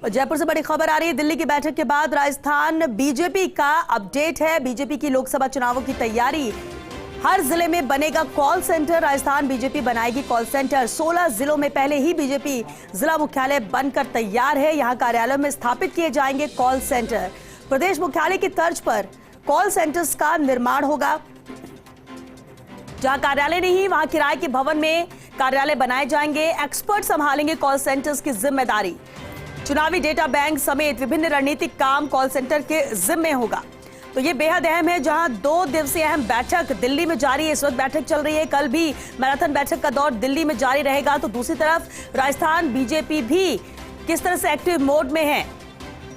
और जयपुर से बड़ी खबर आ रही है। दिल्ली की बैठक के बाद राजस्थान बीजेपी का अपडेट है। बीजेपी की लोकसभा चुनावों की तैयारी, हर जिले में बनेगा कॉल सेंटर। राजस्थान बीजेपी बनाएगी कॉल सेंटर। 16 जिलों में पहले ही बीजेपी जिला मुख्यालय बनकर तैयार है। यहां कार्यालयों में स्थापित किए जाएंगे कॉल सेंटर। प्रदेश मुख्यालय की तर्ज पर कॉल सेंटर्स का निर्माण होगा। जहां कार्यालय नहीं, वहां किराए के भवन में कार्यालय बनाए जाएंगे। एक्सपर्ट संभालेंगे कॉल सेंटर्स की जिम्मेदारी। चुनावी डेटा बैंक समेत विभिन्न रणनीतिक काम कॉल सेंटर के जिम्मे होगा। तो ये बेहद अहम है। जहां 2 दिवसीय अहम बैठक दिल्ली में जारी है, इस वक्त बैठक चल रही है। कल भी मैराथन बैठक का दौर दिल्ली में जारी रहेगा। तो दूसरी तरफ राजस्थान बीजेपी भी किस तरह से एक्टिव मोड में है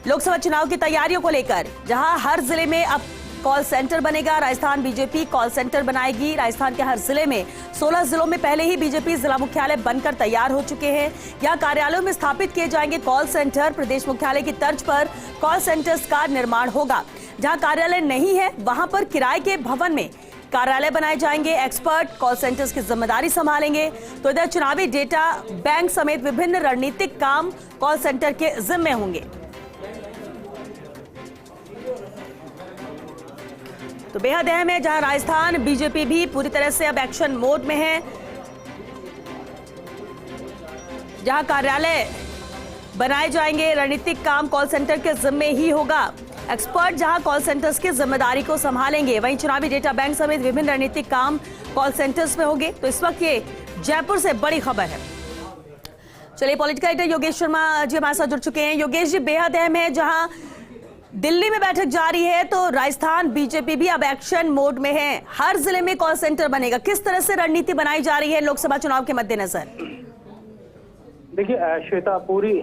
लोकसभा चुनाव की तैयारियों को लेकर, जहां हर जिले में अब कॉल सेंटर बनेगा। राजस्थान बीजेपी कॉल सेंटर बनाएगी। राजस्थान के हर जिले में 16 जिलों में पहले ही बीजेपी जिला मुख्यालय बनकर तैयार हो चुके हैं। यहां कार्यालयों में स्थापित किए जाएंगे कॉल सेंटर। प्रदेश मुख्यालय की तर्ज पर कॉल सेंटर्स का निर्माण होगा। जहां कार्यालय नहीं है, वहां पर किराए के भवन में कार्यालय बनाए जाएंगे। एक्सपर्ट कॉल सेंटर्स की जिम्मेदारी संभालेंगे। तो इधर चुनावी डेटा बैंक समेत विभिन्न रणनीतिक काम कॉल सेंटर के जिम्मे होंगे। तो बेहद अहम है, जहां राजस्थान बीजेपी भी पूरी तरह से अब एक्शन मोड में है। जहां कार्यालय बनाए जाएंगे, रणनीतिक काम कॉल सेंटर के जिम्मे ही होगा। एक्सपर्ट जहां कॉल सेंटर्स की जिम्मेदारी को संभालेंगे, वहीं चुनावी डेटा बैंक समेत विभिन्न रणनीतिक काम कॉल सेंटर्स में होंगे। तो इस वक्त ये जयपुर से बड़ी खबर है। चलिए, पॉलिटिकल एडिटर योगेश शर्मा जी हमारे साथ जुड़ चुके हैं। योगेश जी, बेहद अहम है, जहां दिल्ली में बैठक जारी है तो राजस्थान बीजेपी भी अब एक्शन मोड में है। हर जिले में कॉल सेंटर बनेगा। किस तरह से रणनीति बनाई जा रही है लोकसभा चुनाव के मद्देनजर? देखिए श्वेता, पूरी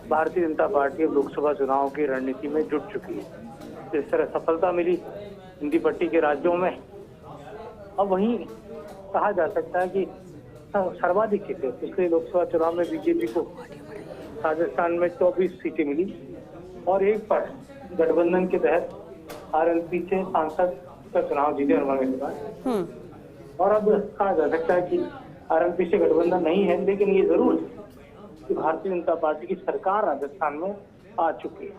भारतीय जनता पार्टी अब लोकसभा चुनाव की रणनीति में जुट चुकी है। जिस तरह सफलता मिली हिंदी पट्टी के राज्यों में, अब वहीं कहा जा सकता है कि सर्वाधिक सीटें पिछले लोकसभा चुनाव में बीजेपी को राजस्थान में 24 सीटें मिली और एक पर गठबंधन के तहत आरएलपी से सांसद का चुनाव जीते हनुमान के बाद। और अब कहा जा सकता है कि आरएलपी से गठबंधन नहीं है, लेकिन ये जरूर कि भारतीय जनता पार्टी की सरकार राजस्थान में आ चुकी है।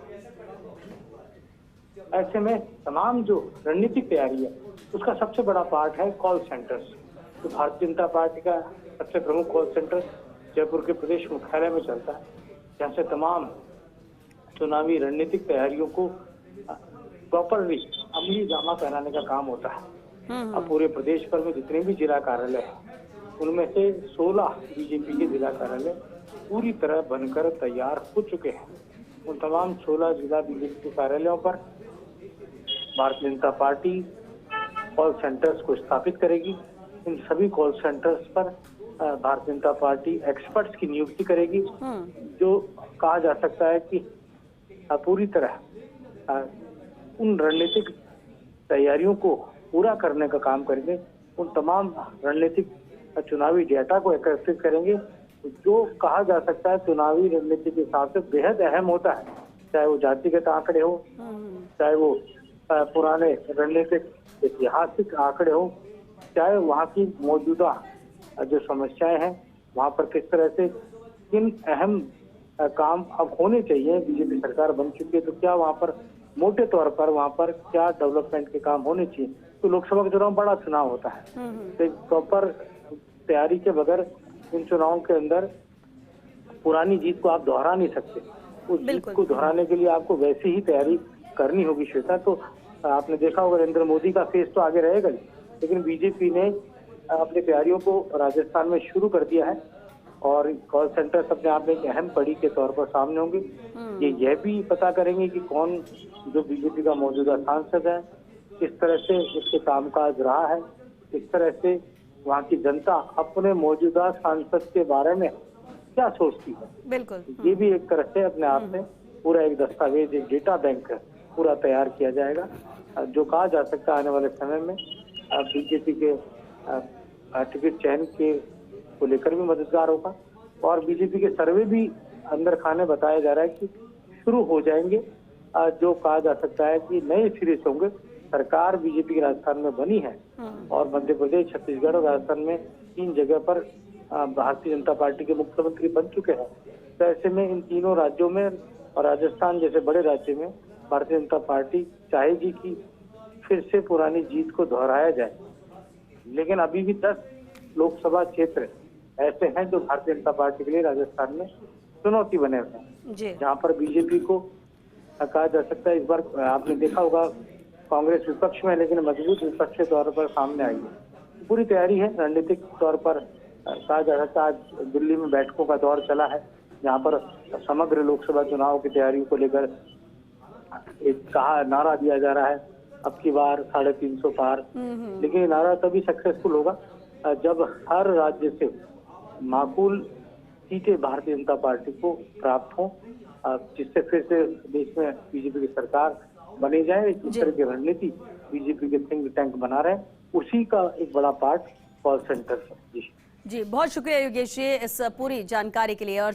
ऐसे में तमाम जो रणनीतिक तैयारी है उसका सबसे बड़ा पार्ट है कॉल सेंटर्स। तो भारतीय जनता पार्टी का सबसे प्रमुख कॉल सेंटर जयपुर के प्रदेश मुख्यालय में चलता है, जहाँ से तमाम चुनावी रणनीतिक तैयारियों को प्रॉपरली अमली जामा पहनाने का काम होता है। अब पूरे प्रदेश भर में जितने भी जिला कार्यालय हैं, उनमें से 16 बीजेपी के जिला कार्यालय पूरी तरह बनकर तैयार हो चुके हैं। उन तमाम 16 जिला बीजेपी के कार्यालयों पर Bharatiya Janata party call centres को स्थापित करेगी। इन सभी कॉल सेंटर्स पर भारतीय जनता पार्टी एक्सपर्ट्स की नियुक्ति करेगी, जो कहा जा सकता है कि पूरी तरह उन रणनीतिक तैयारियों को पूरा करने का काम करेंगे। उन तमाम रणनीतिक चुनावी डेटा को एकत्रित करेंगे, जो कहा जा सकता है चुनावी रणनीति के हिसाब से बेहद अहम होता है। चाहे वो जातिगत आंकड़े हो, चाहे वो पुराने रणनीतिक ऐतिहासिक आंकड़े हो, चाहे वहाँ की मौजूदा जो समस्याएं हैं वहाँ पर किस तरह से किन अहम काम अब होने चाहिए। बीजेपी सरकार बन चुकी है, तो क्या वहाँ पर मोटे तौर पर वहाँ पर क्या डेवलपमेंट के काम होने चाहिए। तो लोकसभा के चुनाव बड़ा चुनाव होता है, तो एक प्रॉपर तैयारी के बगैर इन चुनावों के अंदर पुरानी जीत को आप दोहरा नहीं सकते। उस जीत को दोहराने के लिए आपको वैसी ही तैयारी करनी होगी श्वेता। तो आपने देखा होगा नरेंद्र मोदी का फेस तो आगे रहेगा, लेकिन बीजेपी ने अपनी तैयारियों को राजस्थान में शुरू कर दिया है और कॉल सेंटर अपने आप में एक अहम कड़ी के तौर पर सामने होंगे। ये यह भी पता करेंगे कि कौन जो बीजेपी का मौजूदा सांसद है, किस तरह से उसके कामकाज रहा है, किस तरह से वहाँ की जनता अपने मौजूदा सांसद के बारे में क्या सोचती है। बिल्कुल, ये भी एक तरह से अपने आप में पूरा एक दस्तावेज, एक डेटा बैंक पूरा तैयार किया जाएगा, जो कहा जा सकता है आने वाले समय में बीजेपी के टिकट चयन के को लेकर भी मददगार होगा। और बीजेपी के सर्वे भी अंदर खाने बताया जा रहा है कि शुरू हो जाएंगे, जो कहा जा सकता है कि नए सिरे से होंगे। सरकार बीजेपी के राजस्थान में बनी है और मध्य प्रदेश, छत्तीसगढ़ और राजस्थान में 3 जगह पर भारतीय जनता पार्टी के मुख्यमंत्री बन चुके हैं। तो ऐसे में इन तीनों राज्यों में और राजस्थान जैसे बड़े राज्य में भारतीय जनता पार्टी चाहेगी कि फिर से पुरानी जीत को दोहराया जाए। लेकिन अभी भी 10 लोकसभा क्षेत्र ऐसे हैं जो भारतीय जनता पार्टी के लिए राजस्थान में चुनौती बने हुए हैं, जी जहां पर बीजेपी को कहा जा सकता है इस बार आपने देखा होगा कांग्रेस विपक्ष में, लेकिन मजबूत विपक्ष के तौर पर सामने आई है। पूरी तैयारी है रणनीतिक तौर पर। कहा जा सकता है आज दिल्ली में बैठकों का दौर चला है, जहां पर समग्र लोकसभा चुनाव की तैयारियों को लेकर एक कहा नारा दिया जा रहा है, अब की बार 350 पार। लेकिन ये नारा तभी सक्सेसफुल होगा जब हर राज्य से माकूल सीटें भारतीय जनता पार्टी को प्राप्त हों, जिससे फिर से देश में बीजेपी की सरकार बनी जाए। इस तरह की रणनीति बीजेपी के थिंक टैंक बना रहे हैं, उसी का एक बड़ा पार्ट कॉल सेंटर है। जी बहुत शुक्रिया योगेश जी इस पूरी जानकारी के लिए। और